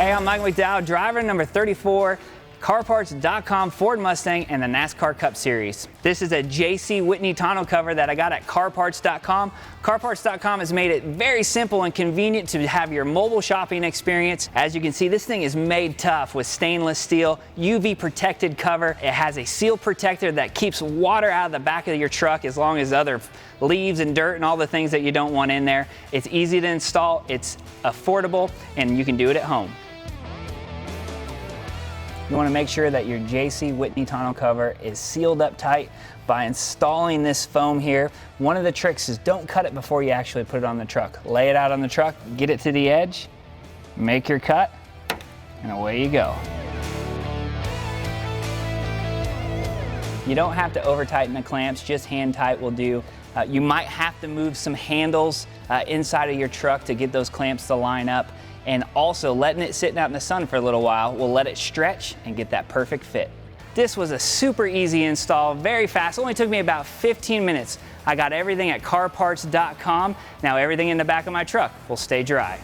Hey, I'm Michael McDowell, driver number 34, CarParts.com Ford Mustang and the NASCAR Cup Series. This is a JC Whitney tonneau cover that I got at CarParts.com. CarParts.com has made it very simple and convenient to have your mobile shopping experience. As you can see, this thing is made tough with stainless steel, UV protected cover. It has a seal protector that keeps water out of the back of your truck as long as other leaves and dirt and all the things that you don't want in there. It's easy to install, it's affordable, and you can do it at home. You want to make sure that your JC Whitney tonneau cover is sealed up tight by installing this foam here. One of the tricks is don't cut it before you actually put it on the truck. Lay it out on the truck, get it to the edge, make your cut, and away you go. You don't have to over tighten the clamps, just hand tight will do. You might have to move some handles inside of your truck to get those clamps to line up. And also letting it sit out in the sun for a little while will let it stretch and get that perfect fit. This was a super easy install, very fast. Only took me about 15 minutes. I got everything at CarParts.com. Now everything in the back of my truck will stay dry.